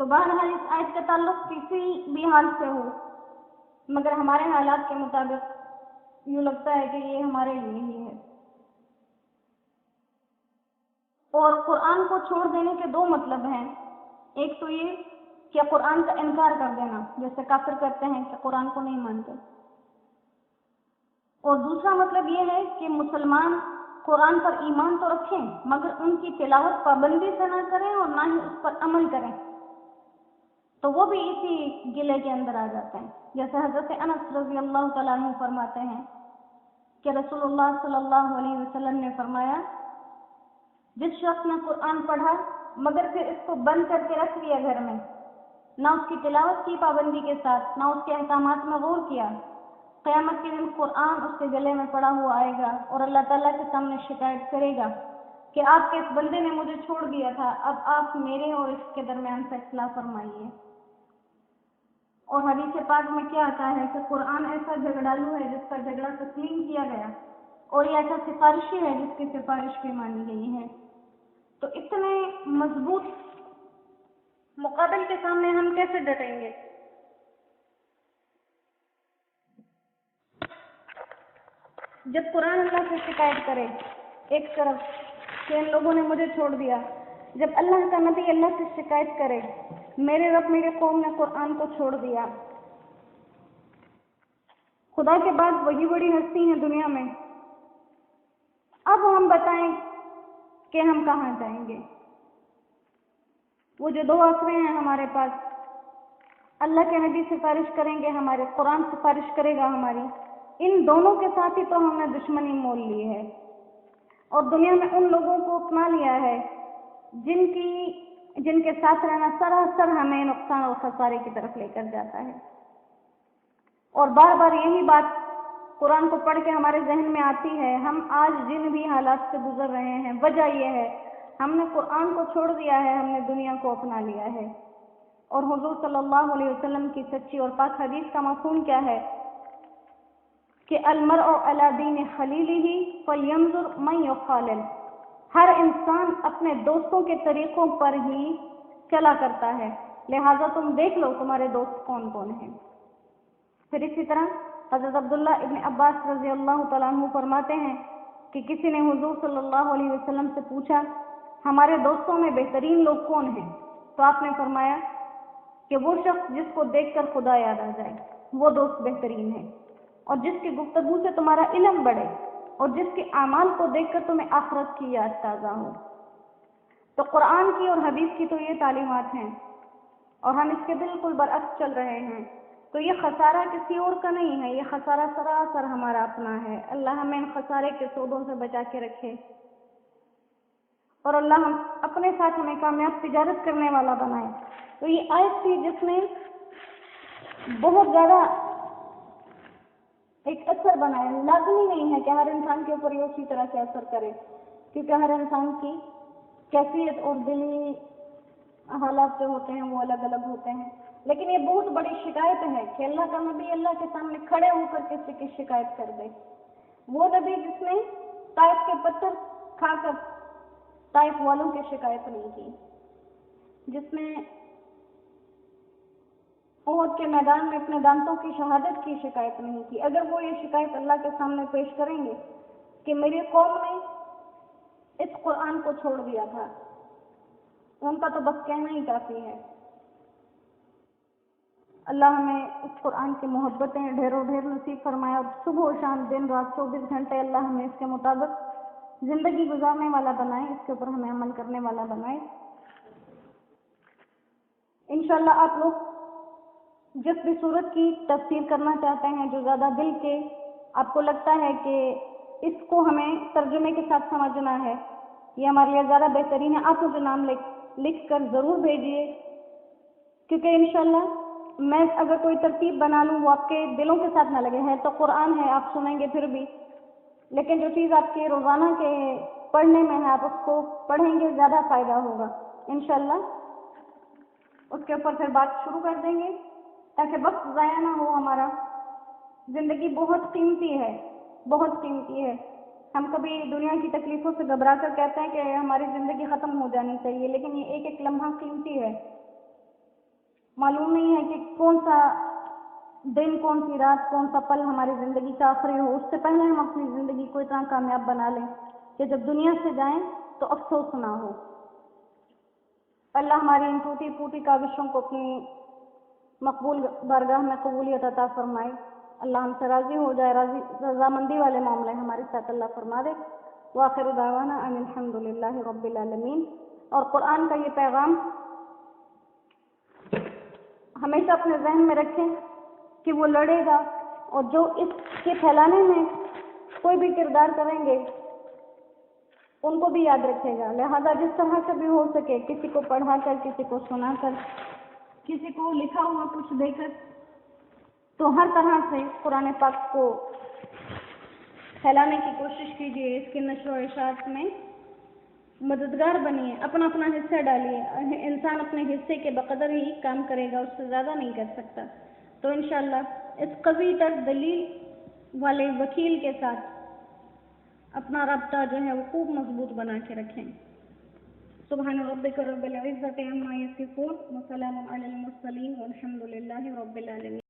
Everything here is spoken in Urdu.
تو بہرحال اس آیت کا تعلق کسی بھی حال سے ہو، مگر ہمارے حالات کے مطابق یوں لگتا ہے کہ یہ ہمارے لیے ہی ہے۔ اور قرآن کو چھوڑ دینے کے دو مطلب ہیں، ایک تو یہ کہ قرآن کا انکار کر دینا، جیسے کافر کرتے ہیں کہ قرآن کو نہیں مانتے، اور دوسرا مطلب یہ ہے کہ مسلمان قرآن پر ایمان تو رکھیں مگر ان کی تلاوت پابندی سے نہ کریں اور نہ ہی اس پر عمل کریں، تو وہ بھی اسی گلے کے اندر آ جاتے ہیں۔ جیسے حضرت انس رضی اللہ تعالیٰ عنہ فرماتے ہیں کہ رسول اللہ صلی اللہ علیہ وسلم نے فرمایا، جس شخص نے قرآن پڑھا مگر پھر اس کو بند کر کے رکھ دیا گھر میں، نہ اس کی تلاوت کی پابندی کے ساتھ، نہ اس کے احکامات میں غور کیا، قیامت کے دن قرآن اس کے گلے میں پڑا ہوا آئے گا اور اللہ تعالیٰ کے سامنے شکایت کرے گا کہ آپ کے اس بندے نے مجھے چھوڑ دیا تھا، اب آپ میرے اور اس کے درمیان فیصلہ فرمائیے۔ اور حدیث پاک میں کیا آتا ہے کہ قرآن ایسا جھگڑالو ہے جس کا جھگڑا تسلیم کیا گیا، اور یہ ایسا سفارشی ہے جس کی سفارش بھی مانی گئی ہے۔ تو اتنے مضبوط مقابل کے سامنے ہم کیسے ڈٹیں گے؟ جب قرآن اللہ سے شکایت کرے ایک طرف کہ ان لوگوں نے مجھے چھوڑ دیا، جب اللہ کا نبی اللہ سے شکایت کرے میرے رب میرے قوم نے قرآن کو چھوڑ دیا، خدا کے بعد وہی بڑی ہستی ہیں دنیا میں، اب ہم بتائیں کہ ہم کہاں جائیں گے؟ وہ جو دو آسرے ہیں ہمارے پاس، اللہ کے نبی سفارش کریں گے ہمارے، قرآن سفارش کرے گا ہماری، ان دونوں کے ساتھ ہی تو ہم نے دشمنی مول لی ہے، اور دنیا میں ان لوگوں کو اپنا لیا ہے جن کے ساتھ رہنا سراسر ہمیں نقصان اور خسارے کی طرف لے کر جاتا ہے۔ اور بار بار یہی بات قرآن کو پڑھ کے ہمارے ذہن میں آتی ہے، ہم آج جن بھی حالات سے گزر رہے ہیں وجہ یہ ہے ہم نے قرآن کو چھوڑ دیا ہے، ہم نے دنیا کو اپنا لیا ہے۔ اور حضور صلی اللہ علیہ وسلم کی سچی اور پاک حدیث کا مفہوم کیا ہے کہ المرء علی دین خلیلہ فلینظر من یخالل، ہر انسان اپنے دوستوں کے طریقوں پر ہی چلا کرتا ہے، لہٰذا تم دیکھ لو تمہارے دوست کون کون ہیں۔ پھر اسی طرح حضرت عبداللہ ابن عباس رضی اللہ تعالیٰ عنہ فرماتے ہیں کہ کسی نے حضور صلی اللہ علیہ وسلم سے پوچھا ہمارے دوستوں میں بہترین لوگ کون ہیں؟ تو آپ نے فرمایا کہ وہ شخص جس کو دیکھ کر خدا یاد آ جائے، وہ دوست بہترین ہے، اور جس کی گفتگو سے تمہارا علم بڑھے اور جس کے اعمال کو دیکھ کر تمہیں آخرت کی یاد تازہ ہو۔ تو قرآن کی اور حدیث کی تو یہ تعلیمات ہیں، اور ہم اس کے بالکل برعکس چل رہے ہیں، تو یہ خسارہ کسی اور کا نہیں ہے، یہ خسارہ سراسر ہمارا اپنا ہے۔ اللہ ہمیں ان خسارے کے سودوں سے بچا کے رکھے، اور اللہ ہم اپنے ساتھ ہمیں کامیاب تجارت کرنے والا بنائے۔ تو یہ آیت تھی جس میں بہت زیادہ ایک اثر بنایا، لازمی نہیں ہے کہ ہر انسان کے اوپر یہ اسی طرح سے اثر کرے، کیونکہ ہر انسان کی کیفیت اور دلی حالات جو ہوتے ہیں وہ الگ الگ ہوتے ہیں، لیکن یہ بہت بڑی شکایت ہے کہ اللہ کا نبی اللہ کے سامنے کھڑے ہو کر کسی کی شکایت کر دے۔ وہ نبی جس نے طائف کے پتھر کھا کر طائف والوں کی شکایت نہیں کی، جس نے احد کے میدان میں اپنے دانتوں کی شہادت کی شکایت نہیں کی، اگر وہ یہ شکایت اللہ کے سامنے پیش کریں گے کہ میری قوم نے اس قرآن کو چھوڑ دیا تھا، ان کا تو بس کہنا ہی کافی ہے۔ اللہ ہمیں اس قرآن کی محبتیں ڈھیروں ڈھیر نصیب فرمائے، اور صبح و شام دن رات 24 گھنٹے اللہ ہمیں اس کے مطابق زندگی گزارنے والا بنائے، اس کے اوپر ہمیں عمل کرنے والا بنائے۔ انشاءاللہ آپ لوگ جس بھی صورت کی تفسیر کرنا چاہتے ہیں، جو زیادہ دل کے آپ کو لگتا ہے کہ اس کو ہمیں ترجمے کے ساتھ سمجھنا ہے، یہ ہمارے لیے زیادہ بہترین ہے، آپ مجھے نام لکھ کر ضرور بھیجیے، کیونکہ انشاءاللہ میں اگر کوئی ترتیب بنا لوں وہ آپ کے دلوں کے ساتھ نہ لگے، ہے تو قرآن ہے، آپ سنیں گے پھر بھی، لیکن جو چیز آپ کے روزانہ کے پڑھنے میں ہے آپ اس کو پڑھیں گے، زیادہ فائدہ ہوگا انشاءاللہ۔ اس کے اوپر پھر بات شروع کر دیں گے تاکہ وقت ضائع نہ ہو ہمارا۔ زندگی بہت قیمتی ہے، بہت قیمتی ہے۔ ہم کبھی دنیا کی تکلیفوں سے گھبرا کر کہتے ہیں کہ ہماری زندگی ختم ہو جانی چاہیے، لیکن یہ ایک ایک لمحہ قیمتی ہے، معلوم نہیں ہے کہ کون سا دن، کون سی رات، کون سا پل ہماری زندگی کا آخری ہو. اس سے پہلے ہم اپنی زندگی کو اتنا کامیاب بنا لیں کہ جب دنیا سے جائیں تو افسوس نہ ہو. اللہ ہماری ان ٹوٹی پھوٹی کاوشوں کو اپنی مقبول بارگاہ میں قبولیت عطا فرمائے. اللہ ہم سے راضی ہو جائے، رضامندی والے معاملے ہمارے ساتھ اللہ فرما دے. وآخر دعوانا ان الحمد للہ رب العالمین. اور قرآن کا یہ پیغام ہمیشہ اپنے ذہن میں رکھیں کہ وہ لڑے گا، اور جو اس کے پھیلانے میں کوئی بھی کردار کریں گے ان کو بھی یاد رکھے گا. لہذا جس طرح سے بھی ہو سکے، کسی کو پڑھا کر، کسی کو سنا کر، کسی کو لکھا ہوا کچھ دے کر، تو ہر طرح سے قرآن پاک کو پھیلانے کی کوشش کیجیے. اس کی نشر و اشاعت میں مددگار بنیے، اپنا اپنا حصہ ڈالیے. انسان اپنے حصے کے بقدر ہی کام کرے گا، اس سے زیادہ نہیں کر سکتا. تو انشاءاللہ اس قوی تر دلیل والے وکیل کے ساتھ اپنا رابطہ جو ہے وہ خوب مضبوط بنا کے رکھیں. سبحان ربک رب العزت عما یصفون وسلام علی المرسلین والحمد للہ رب العالمین.